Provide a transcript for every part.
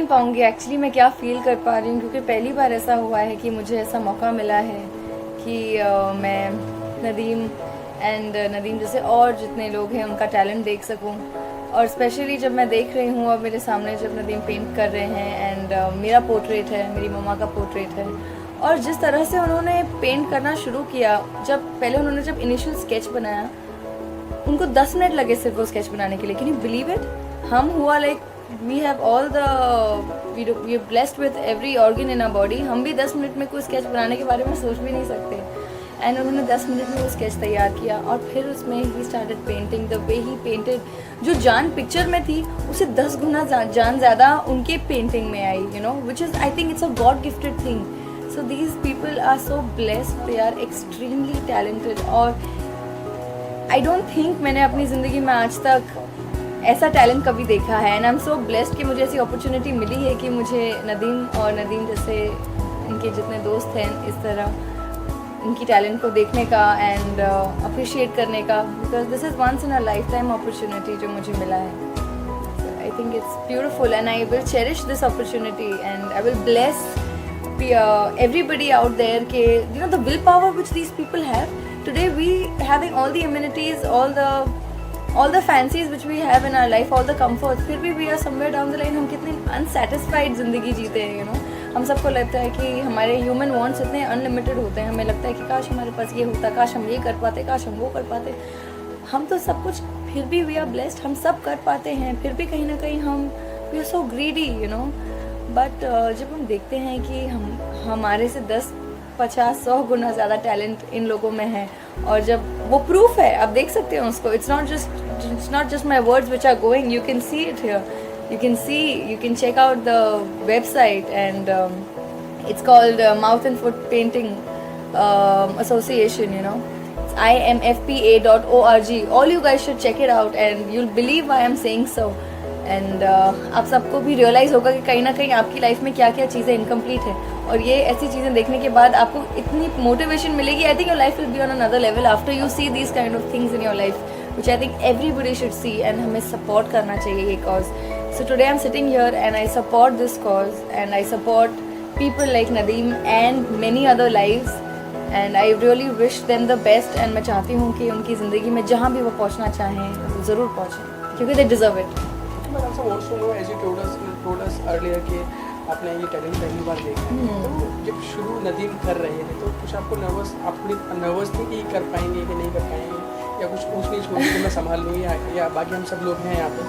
नहीं पाऊँगी एक्चुअली मैं क्या फ़ील कर पा रही हूँ, क्योंकि पहली बार ऐसा हुआ है कि मुझे ऐसा मौका मिला है कि मैं नदीम नदीम जैसे और जितने लोग हैं उनका टैलेंट देख सकूँ। और स्पेशली जब मैं देख रही हूँ अब मेरे सामने जब नदीम पेंट कर रहे हैं एंड मेरा पोर्ट्रेट है, मेरी मम्मा का पोर्ट्रेट है, और जिस तरह से उन्होंने पेंट करना शुरू किया, जब इनिशियल स्केच बनाया उनको 10 मिनट लगे सिर्फ वो स्केच बनाने के लिए। Can you believe it? हम हुआ like we have all the we blessed with every organ in our body, हम भी 10 मिनट में कोई स्केच बनाने के बारे में सोच भी नहीं सकते। एंड उन्होंने 10 मिनट में वो स्केच तैयार किया और फिर उसमें he started painting. The way he painted, जो जान पिक्चर में थी उससे 10 गुना जान ज़्यादा उनके पेंटिंग में आई, you know, which is I think it's a god gifted thing. So these people are so blessed, they are extremely talented. और आई डोंट थिंक मैंने अपनी ज़िंदगी में आज तक ऐसा टैलेंट कभी देखा है। And I am so blessed कि मुझे ऐसी अपॉर्चुनिटी मिली है कि मुझे नदीम जैसे इनके जितने दोस्त हैं इस तरह इनकी टैलेंट को देखने का एंड अप्रिशिएट करने का, because this is once in a life time opportunity जो मुझे मिला है। I think it's beautiful and I will cherish this opportunity and I will bless everybody out there ke, you know, the willpower which these people have today, we having all the amenities, all the fancies which we have in our life, all the comforts, फिर भी we are somewhere down the line हम कितनी unsatisfied ज़िंदगी जीते हैं, you know। हम सबको लगता है कि हमारे ह्यूमन वांट्स इतने अनलिमिटेड होते हैं, हमें लगता है कि काश हमारे पास ये होता, काश हम ये कर पाते, काश हम वो कर पाते। हम तो सब कुछ फिर भी वी आर ब्लेस्ड, हम सब कर पाते हैं, फिर भी कहीं ना कहीं हम we are so greedy, you know. But जब हम देखते हैं कि हमारे से 10, 50, 100 गुना ज़्यादा टैलेंट इन लोगों में है, और जब वो प्रूफ है, आप देख सकते हैं उसको, it's not just my words which are going, you can see it here, you can check out the website and it's called Mouth and Foot Painting Association, you know, it's imfpa.org. all you guys should check it out and you'll believe why I'm saying so. And आप सबको भी realise होगा कि कहीं ना कहीं आपकी life में क्या क्या चीज़ें इनकम्प्लीट है, और ये ऐसी चीज़ें देखने के बाद आपको इतनी मोटिवेशन मिलेगी। I think your life will be on another level after you see these kind of things in your life, which I think everybody should see, and हमें सपोर्ट करना चाहिए ये cause. So today I am sitting here and I support this cause and I support people like Nadeem and many other lives, and I really wish them the best. And मैं चाहती हूँ कि उनकी ज़िंदगी में जहाँ भी वो पहुँचना चाहें वो ज़रूर पहुँचें, क्योंकि they deserve it. But also wants to know, as you told us earlier कि आपने ये टैलेंट पहली बार देखा है, तो जब शुरू नदीम कर रहे थे तो कुछ आपको आप थोड़ी नर्वस थे कि कर पाएंगे कि नहीं कर पाएंगे, या कुछ ऊँच नीच होगी कि मैं संभाल लूँ, या बाकी हम सब लोग हैं यहाँ पे,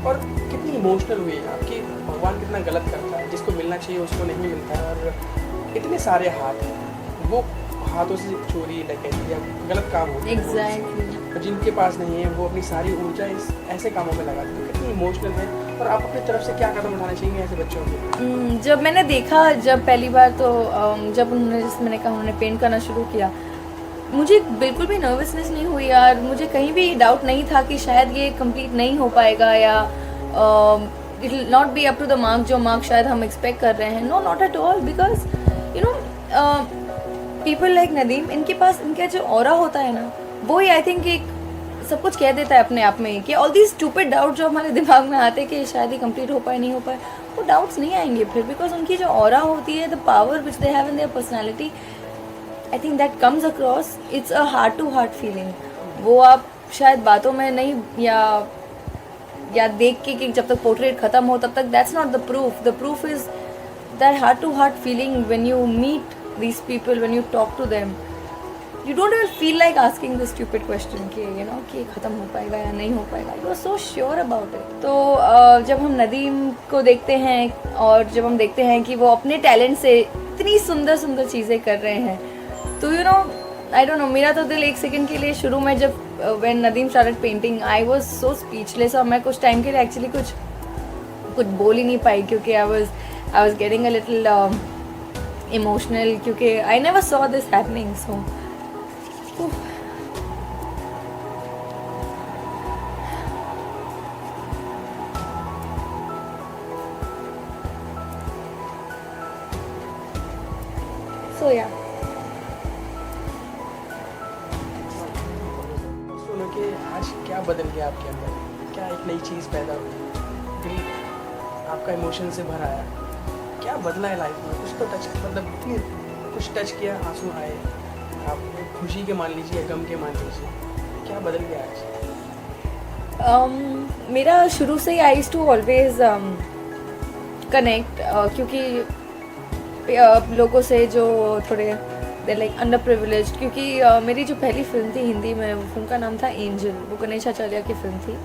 और कितनी इमोशनल हुई आपकी, भगवान कितना गलत करता है, जिसको मिलना चाहिए उसको नहीं मिलता है, और इतने सारे हाथ हैं, वो हाथों से चोरी डकैती या गलत काम होते हैं एग्जैक्टली, और जिनके पास नहीं है वो अपनी सारी ऊर्जा इस ऐसे कामों में लगाते हैं। कितनी इमोशनल है, और आप अपनी तरफ से क्या कदम उठाने चाहिए ऐसे बच्चों के? जब मैंने देखा, जब पहली बार तो जब उन्होंने, जैसे मैंने कहा, उन्होंने पेंट करना शुरू किया, मुझे बिल्कुल भी नर्वसनेस नहीं हुई यार। मुझे कहीं भी डाउट नहीं था कि शायद ये कंप्लीट नहीं हो पाएगा, या it will not be up to the mark, जो मार्क शायद हम एक्सपेक्ट कर रहे हैं। No, not at all, because you know people like Nadeem, इनके पास इनका जो ऑरा होता है ना, वो ही आई थिंक एक सब कुछ कह देता है अपने आप में ही, कि ऑल दीज स्टूपिड डाउट जो हमारे दिमाग में आते हैं कि शायद ही कंप्लीट हो पाए, नहीं हो पाए, वो डाउट्स नहीं आएंगे फिर, बिकॉज उनकी जो ऑरा होती है, the power which they have in their personality, I think that comes across. It's a heart to heart feeling. वो आप शायद बातों में नहीं, या देख के कि जब तक पोर्ट्रेट ख़त्म हो तब तक, that's not the proof. The proof is that heart to heart feeling when you meet these people, when you talk to them, you don't even feel like asking the stupid question कि you know कि ख़त्म हो पाएगा या नहीं हो पाएगा, you are so sure about it। तो जब हम नदीम को देखते हैं, और जब हम देखते हैं कि वो अपने टैलेंट से इतनी सुंदर सुंदर चीज़ें कर रहे हैं, तो you know, I don't know, मेरा तो दिल एक सेकंड के लिए शुरू में, जब when Nadeem started painting, I was so speechless, और मैं कुछ टाइम के लिए एक्चुअली कुछ बोल ही नहीं पाई, क्योंकि I was getting a little emotional, क्योंकि I never saw this happening, so yeah। सुनो कि आज क्या बदल गया आपके अंदर, क्या एक नई चीज़ पैदा हुई, फिर आप आपका इमोशन से भर आया, क्या बदला है लाइफ में? कुछ तो टच, मतलब इतनी कुछ टच किया, आंसू आए, आप खुशी के मान लीजिए, गम के मान लीजिए, क्या बदल गया आज? मेरा शुरू से ही I used to always connect, क्योंकि लोगों से जो थोड़े दे लाइक अंडर प्रिविलेज्ड, क्योंकि मेरी जो पहली फिल्म थी हिंदी में, वो फिल्म का नाम था एंजल, वो गणेश आचार्य की फिल्म थी।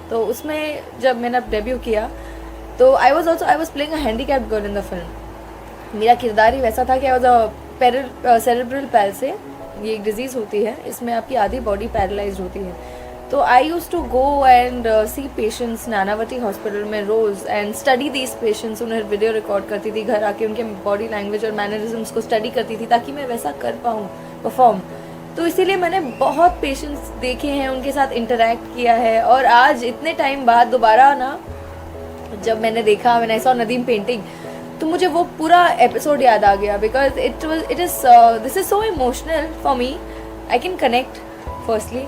तो उसमें जब मैंने डेब्यू किया तो I was playing a handicapped girl in the film. मेरा किरदार ही वैसा था कि आई वॉज सेरेब्रल पैल्सी, ये एक डिजीज़ होती है, इसमें आपकी आधी बॉडी पैरालाइज्ड होती है। तो I use to go and see patients Nanavati hospital में रोज़ एंड स्टडी दीज पेशेंट्स। उन्हें वीडियो रिकॉर्ड करती थी, घर आके उनके बॉडी लैंग्वेज और मैनरिज्म्स को स्टडी करती थी ताकि मैं वैसा कर पाऊँ परफॉर्म। तो इसीलिए मैंने बहुत पेशेंट्स देखे हैं, उनके साथ इंटरेक्ट किया है। और आज इतने टाइम बाद दोबारा ना जब मैंने देखा, मैंने सॉ नदीम पेंटिंग, तो मुझे वो पूरा एपिसोड याद आ गया, because this is so emotional for me. I can connect firstly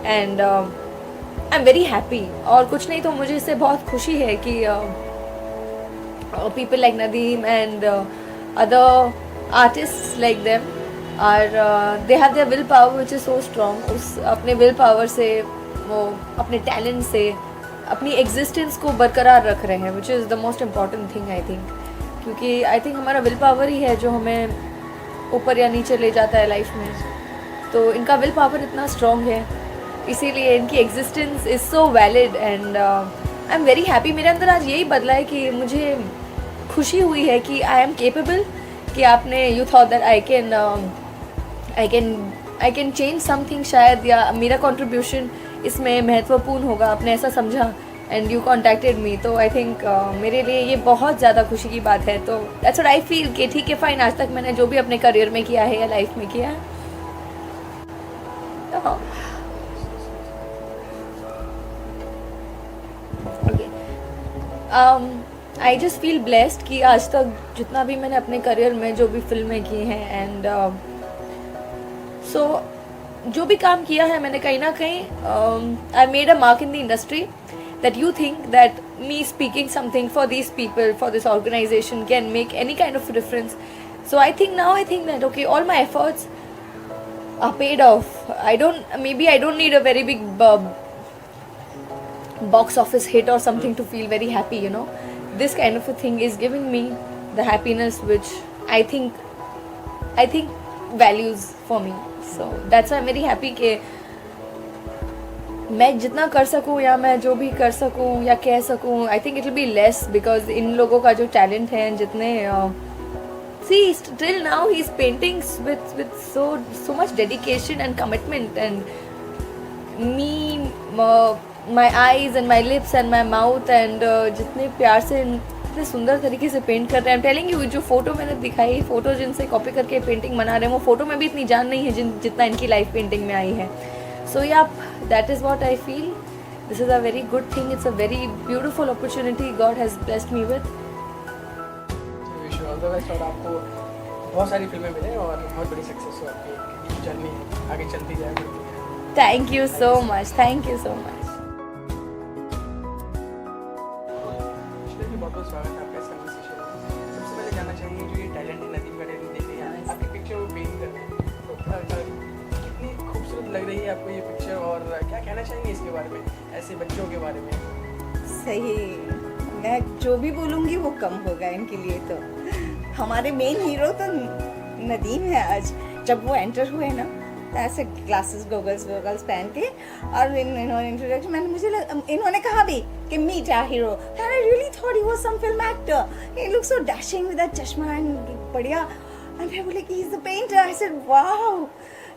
and I am very happy. और कुछ नहीं तो मुझे इससे बहुत खुशी है कि people like Nadeem and other artist like them are they have their will power which is so strong. उस अपने विल पावर से, वो अपने टैलेंट से अपनी एग्जिस्टेंस को बरकरार रख रहे हैं, which is the most important thing I think. क्योंकि आई थिंक हमारा विल पावर ही है जो हमें ऊपर या नीचे ले जाता है लाइफ में। तो इनका विल पावर इतना स्ट्रॉन्ग है, इसीलिए इनकी existence is so valid and I am very happy. मेरे अंदर आज यही बदला है कि मुझे खुशी हुई है कि आई एम केपेबल, कि आपने you thought that I can change something शायद, या मेरा कंट्रीब्यूशन इसमें महत्वपूर्ण होगा, आपने ऐसा समझा एंड यू कॉन्टैक्टेड मी। तो आई थिंक मेरे लिए ये बहुत ज़्यादा खुशी की बात है। तो दैट्स व्हाट आई फील कि ठीक है फाइन, आज तक मैंने जो भी अपने करियर में किया है या लाइफ में किया है, आई जस्ट फील ब्लेस्ड कि आज तक जितना भी मैंने अपने करियर में जो भी फिल्में की हैं एंड सो जो भी काम किया है मैंने, कहीं ना कहीं I made a mark in the industry that you think that me speaking something for this people, for this organization can make any kind of difference. So I think that okay, all my efforts are paid off. Maybe I don't need a very big box office hit or something to feel very happy, you know. This kind of a thing is giving me the happiness which I think values for me. So that's why I'm very happy कि मैं जितना कर सकूँ या मैं जो भी कर सकूँ या कह सकूँ, I think it will be less because इन लोगों का जो talent है, जितने see till now he's painting with so much dedication and commitment, and me my eyes and my lips and my mouth and जितने प्यार से इतने सुंदर तरीके से पेंट कर रहे हैं. I'm telling you, जो फोटो मैंने दिखाई, फोटो जिनसे कॉपी करके पेंटिंग बना रहे हैं, वो फोटो में भी इतनी जान नहीं है जितना इनकी लाइफ पेंटिंग में आई है. So yeah, that is what I feel. This is a very good thing. It's a very beautiful opportunity God has blessed me with. Wish you all the best और आपको बहुत सारी फिल्में मिले और बहुत बड़ी सक्सेस हो आपकी जर्नी आगे चलती जाए, बढ़ती जाए. Thank you so much. Thank you so much. बहुत बहुत स्वागत है आपका इस कन्वर्सेशन में. सबसे पहले जानना चाहेंगे जो ये टैलेंट है, नदीम का टैलेंट देख रहे हैं, आपकी पिक्चर वो पेंट कर रहे हैं, तो कितनी खूबसूरत लग रही है आपको ये पिक्चर और क्या कहना चाहेंगे इसके बारे में, ऐसे बच्चों के बारे में? सही, मैं जो भी बोलूँगी वो कम होगा इनके लिए. तो हमारे मेन हीरो तो नदीम है. आज जब वो एंटर हुए ना, तो ऐसे ग्लासेस गोगल्स पहन के और इन्होंने इंट्रोडक्शन, इन्होंने कहा भी कि meet our hero, and I really thought he was some film actor. He looks so dashing with that चश्मा एंड बढ़िया. एंड मैं बोले कि he is the painter. I said wow,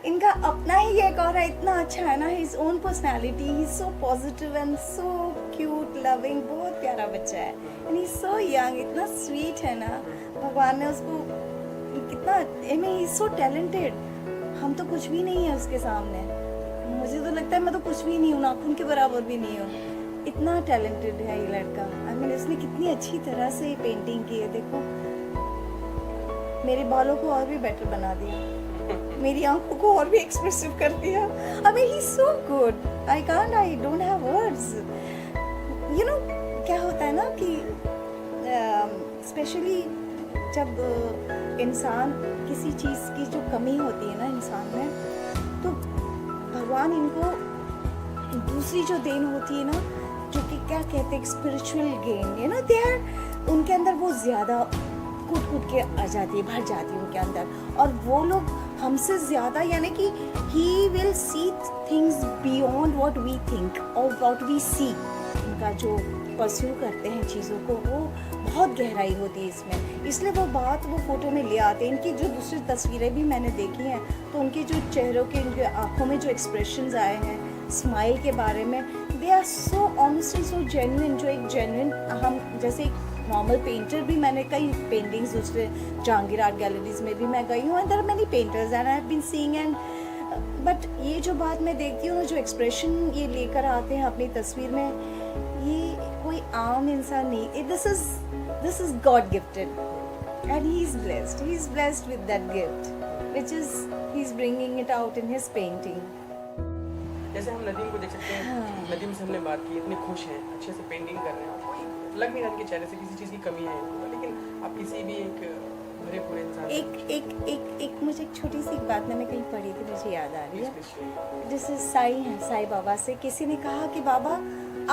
इनका अपना ही एक और है, इतना अच्छा है ना, his own personality, he is so positive and so cute loving. बहुत प्यारा बच्चा है and he is so young, इतना स्वीट है ना. भगवान ने उसको कितना, I mean he is so talented. हम तो कुछ भी नहीं है उसके सामने. मुझे तो लगता है मैं तो कुछ भी नहीं हूँ, नाखून के बराबर भी नहीं हूँ. इतना टैलेंटेड है ये लड़का. आई मीन उसने कितनी अच्छी तरह से पेंटिंग की है. देखो मेरे बालों को और भी बेटर बना दिया, मेरी आंखों को और भी एक्सप्रेसिव कर दिया. I mean he is so good. I don't have words. You know क्या होता है ना कि स्पेशली जब इंसान किसी चीज़ की जो कमी होती है ना इंसान में, तो भगवान इनको दूसरी जो देन होती है ना, जो कि क्या कहते हैं spiritual gain, you know, they are, उनके अंदर वो ज़्यादा कूट कूट के आ जाती है, भर जाती है उनके अंदर, और वो लोग हमसे ज़्यादा, यानी कि he will see things beyond what we think और व्हाट वी सी। उनका जो परस्यू करते हैं चीज़ों को, वो बहुत गहराई होती है इसमें, इसलिए वो बात वो फ़ोटो में ले आते हैं। इनकी जो दूसरी तस्वीरें भी मैंने देखी हैं, तो उनके जो चेहरों के, उनके आँखों में जो एक्सप्रेशंस आए हैं स्माइल के बारे में, they are so honest and so genuine. जो एक जेन्युइन, हम जैसे एक नॉर्मल पेंटर भी, मैंने कई पेंटिंग्स दूसरे जहांगीर आर्ट गैलरीज में भी मैं गई हूँ, and there are many painters and I have been seeing, and but ये जो बात मैं देखती हूँ, जो एक्सप्रेशन ये लेकर आते हैं अपनी तस्वीर में, ये कोई आम इंसान नहीं, this is God gifted and he is blessed with that gift which is he is bringing it out in his painting. जैसे हम नदीम को देख सकते हैं, हाँ। नदीम से हमने बात की, इतने खुश हैं, अच्छे से पेंटिंग कर रहे हैं, कोई लग नहीं रहा उनके चेहरे से किसी चीज़ की कमी है, लेकिन आप किसी भी एक भरे पूरे इंसान एक मुझे एक छोटी सी बात ना, मैं कहीं पढ़ी थी, मुझे याद आ रही है, से जैसे साईं बाबा से किसी ने कहा कि बाबा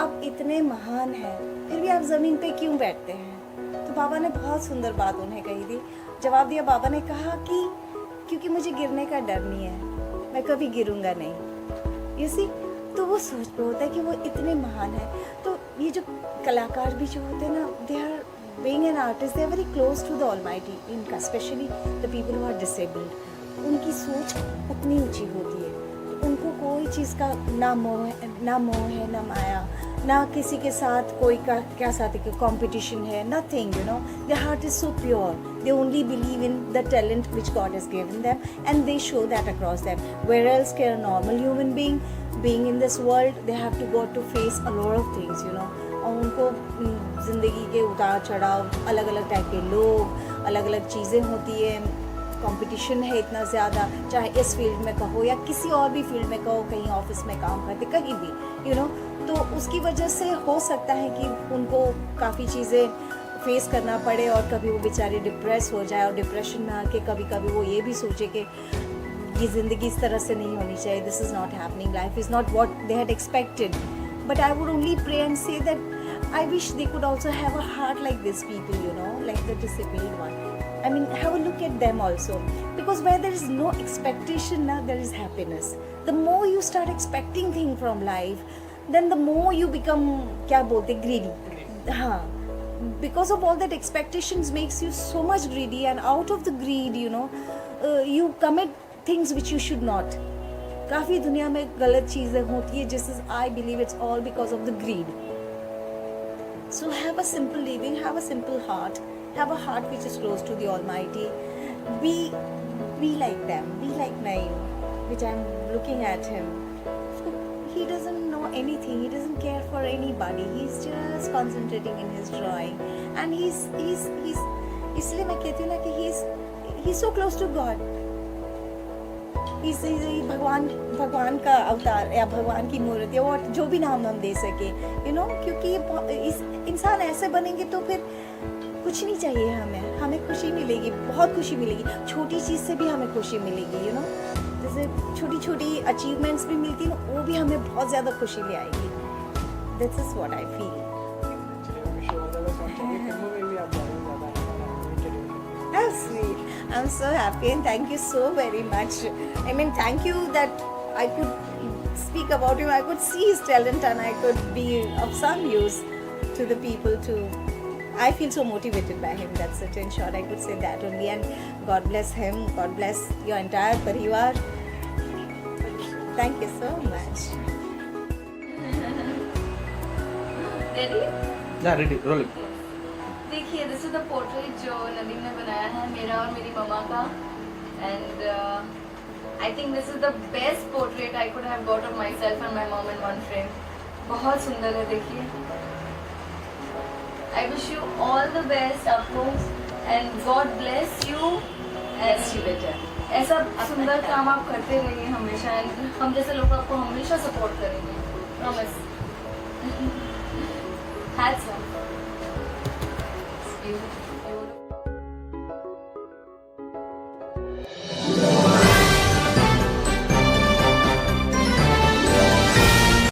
आप इतने महान हैं, फिर भी आप ज़मीन पे क्यों बैठते हैं? तो बाबा ने बहुत सुंदर बात उन्हें कही थी। जवाब दिया बाबा ने, कहा कि क्योंकि मुझे गिरने का डर नहीं है, मैं कभी गिरूंगा नहीं। You see? तो वो सोच पे होता है कि वो इतने महान है। तो ये जो कलाकार भी जो होते हैं ना, they are being an artist, they are very close to the almighty, इनका specially the people who are disabled, उनकी सोच उतनी ऊंची होती है, तो उनको कोई चीज़ का ना मोह है ना माया, ना किसी के साथ कोई का क्या साथ है कंपटीशन है, nothing, you know, their heart is so pure, they only believe in the talent which God has given them and they show that across them, whereas a normal human being in this world, they have to go to face a lot of things, you know, और उनको ज़िंदगी के उतार चढ़ाव, अलग अलग type के लोग, अलग अलग चीज़ें होती है, कंपटीशन है इतना ज़्यादा, चाहे इस फील्ड में कहो या किसी और भी फील्ड में कहो, कहीं ऑफिस में काम करते, कहीं भी, यू नो, तो उसकी वजह से हो सकता है कि उनको काफ़ी चीज़ें फेस करना पड़े और कभी वो बेचारे डिप्रेस हो जाए, और डिप्रेशन में आके कभी कभी वो ये भी सोचे कि ये ज़िंदगी इस तरह से नहीं होनी चाहिए, this is not happening, life is not what they had expected, but I would only pray and say that I wish they could also have a heart like these people, you know, like the disabled one. I mean, have a look at them also. Because where there is no expectation, now there is happiness. The more you start expecting things from life, then the more you become, क्या बोलते, greedy. हाँ. Because of all that expectations makes you so much greedy, and out of the greed, you know, you commit things which you should not. काफ़ी दुनिया में गलत चीज़ें होती है, जिस I believe it's all because of the greed. So have a simple living, have a simple heart, have a heart which is close to the Almighty. Be like them, be like Naeem, which I'm looking at him. So he doesn't know anything, he doesn't care for anybody, he's just concentrating in his drawing. And he's इसलिए मैं कहती हूँ ना कि he's so close to God. भगवान का अवतार या भगवान की मूर्ति, और जो भी नाम हम दे सके, यू नो, क्योंकि इस इंसान ऐसे बनेंगे तो फिर कुछ नहीं चाहिए हमें खुशी मिलेगी, बहुत खुशी मिलेगी, छोटी चीज़ से भी हमें खुशी मिलेगी, यू नो, जैसे छोटी छोटी अचीवमेंट्स भी मिलती हैं, वो भी हमें बहुत ज़्यादा खुशी ले आएगी। This is what I feel. How sweet. I'm so happy and thank you so very much. I mean, thank you that I could speak about him. I could see his talent and I could be of some use to the people too. I feel so motivated by him. That's it. In short, I could say that only. And God bless him. God bless your entire parivar. Thank you so much. Ready? Yeah, ready. Rolling. देखिए, this is the portrait जो नदीम ने बनाया है, मेरा और मेरी मम्मा का, and I think this is the best portrait I could have got of myself and my mom in one frame. बहुत सुंदर है, देखिए। I wish you all the best आपको, and god bless you, and ऐसा सुंदर काम आप करते रहिए हमेशा, एंड हम जैसे लोग आपको हमेशा सपोर्ट करेंगे, प्रॉमिस। Hats off. you.